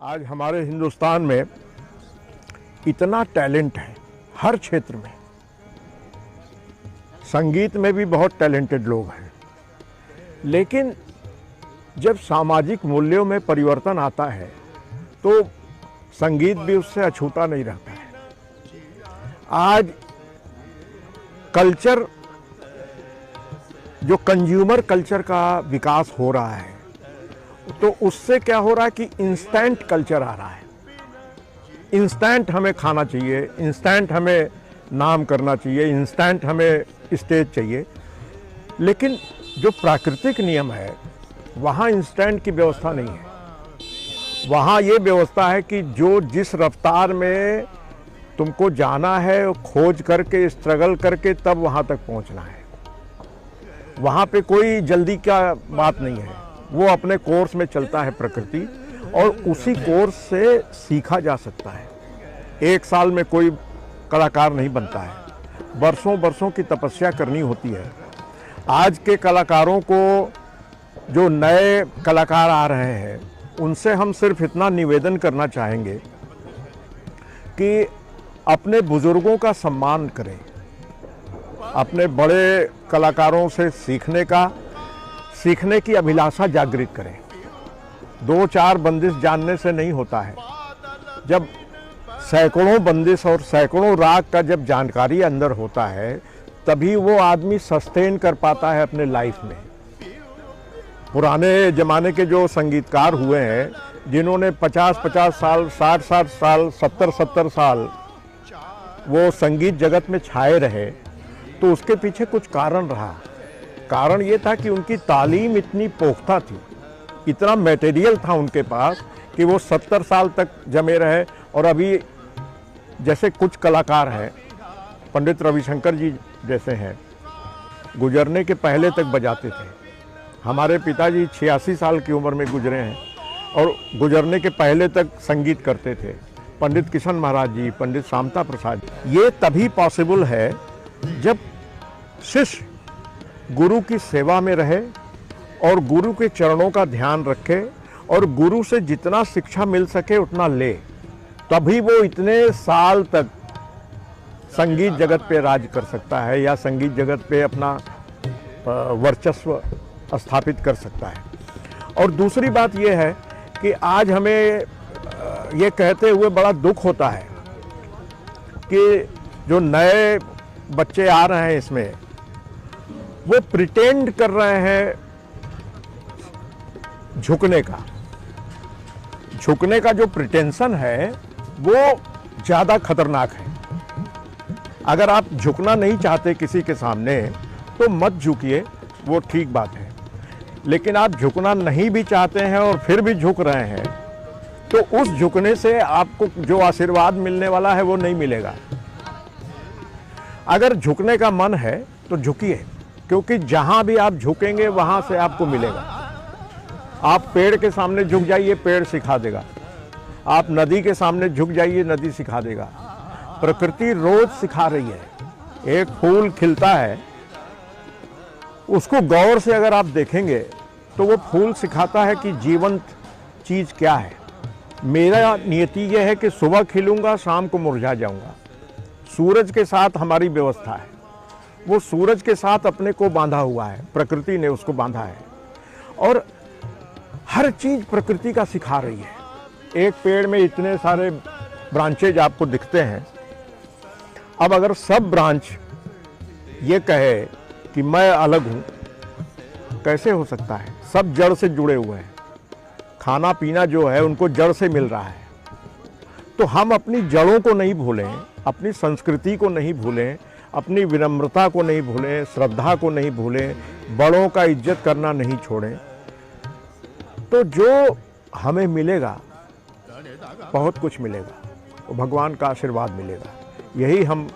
आज हमारे हिंदुस्तान में इतना टैलेंट है हर क्षेत्र में। संगीत में भी बहुत टैलेंटेड लोग हैं, लेकिन जब सामाजिक मूल्यों में परिवर्तन आता है तो संगीत भी उससे अछूता नहीं रहता है। आज कल्चर, जो कंज्यूमर कल्चर का विकास हो रहा है, तो उससे क्या हो रहा है कि इंस्टेंट कल्चर आ रहा है। इंस्टेंट हमें खाना चाहिए, इंस्टेंट हमें नाम करना चाहिए, इंस्टेंट हमें स्टेज चाहिए। लेकिन जो प्राकृतिक नियम है वहाँ इंस्टेंट की व्यवस्था नहीं है। वहाँ ये व्यवस्था है कि जो जिस रफ्तार में तुमको जाना है, खोज करके, स्ट्रगल करके तब वहाँ तक पहुँचना है। वहाँ पे कोई जल्दी का बात नहीं है, वो अपने कोर्स में चलता है प्रकृति, और उसी कोर्स से सीखा जा सकता है। एक साल में कोई कलाकार नहीं बनता है, बरसों बरसों की तपस्या करनी होती है। आज के कलाकारों को, जो नए कलाकार आ रहे हैं, उनसे हम सिर्फ इतना निवेदन करना चाहेंगे कि अपने बुजुर्गों का सम्मान करें, अपने बड़े कलाकारों से सीखने की अभिलाषा जागृत करें। दो चार बंदिश जानने से नहीं होता है। जब सैकड़ों बंदिश और सैकड़ों राग का जब जानकारी अंदर होता है, तभी वो आदमी सस्टेन कर पाता है अपने लाइफ में। पुराने ज़माने के जो संगीतकार हुए हैं, जिन्होंने 50-50 साल, 60-60 साल, 70-70 साल वो संगीत जगत में छाए रहे, तो उसके पीछे कुछ कारण रहा। कारण ये था कि उनकी तालीम इतनी पुख्ता थी, इतना मटेरियल था उनके पास कि वो 70 साल तक जमे रहे। और अभी जैसे कुछ कलाकार हैं, पंडित रविशंकर जी जैसे हैं, गुजरने के पहले तक बजाते थे। हमारे पिताजी 86 साल की उम्र में गुजरे हैं और गुजरने के पहले तक संगीत करते थे। पंडित किशन महाराज जी, पंडित शामता प्रसाद जी। ये तभी पॉसिबल है जब शिष्य गुरु की सेवा में रहे और गुरु के चरणों का ध्यान रखे और गुरु से जितना शिक्षा मिल सके उतना ले, तभी वो इतने साल तक संगीत जगत पे राज कर सकता है या संगीत जगत पे अपना वर्चस्व स्थापित कर सकता है। और दूसरी बात ये है कि आज हमें ये कहते हुए बड़ा दुख होता है कि जो नए बच्चे आ रहे हैं, इसमें वो प्रिटेंड कर रहे हैं झुकने का जो प्रिटेंशन है वो ज़्यादा खतरनाक है। अगर आप झुकना नहीं चाहते किसी के सामने तो मत झुकिए, वो ठीक बात है। लेकिन आप झुकना नहीं भी चाहते हैं और फिर भी झुक रहे हैं, तो उस झुकने से आपको जो आशीर्वाद मिलने वाला है वो नहीं मिलेगा। अगर झुकने का मन है तो झुकिए, क्योंकि जहां भी आप झुकेंगे वहां से आपको मिलेगा। आप पेड़ के सामने झुक जाइए, पेड़ सिखा देगा। आप नदी के सामने झुक जाइए, नदी सिखा देगा। प्रकृति रोज सिखा रही है। एक फूल खिलता है, उसको गौर से अगर आप देखेंगे तो वो फूल सिखाता है कि जीवंत चीज क्या है। मेरा नियति यह है कि सुबह खिलूंगा, शाम को मुरझा जाऊंगा। सूरज के साथ हमारी व्यवस्था है, वो सूरज के साथ अपने को बांधा हुआ है, प्रकृति ने उसको बांधा है। और हर चीज प्रकृति का सिखा रही है। एक पेड़ में इतने सारे ब्रांचेज आपको दिखते हैं। अब अगर सब ब्रांच ये कहे कि मैं अलग हूं, कैसे हो सकता है? सब जड़ से जुड़े हुए हैं। खाना पीना जो है उनको जड़ से मिल रहा है। तो हम अपनी जड़ों को नहीं भूलें, अपनी संस्कृति को नहीं भूलें, अपनी विनम्रता को नहीं भूलें, श्रद्धा को नहीं भूलें, बड़ों का इज्जत करना नहीं छोड़ें। तो जो हमें मिलेगा, बहुत कुछ मिलेगा, वो भगवान का आशीर्वाद मिलेगा। यही हम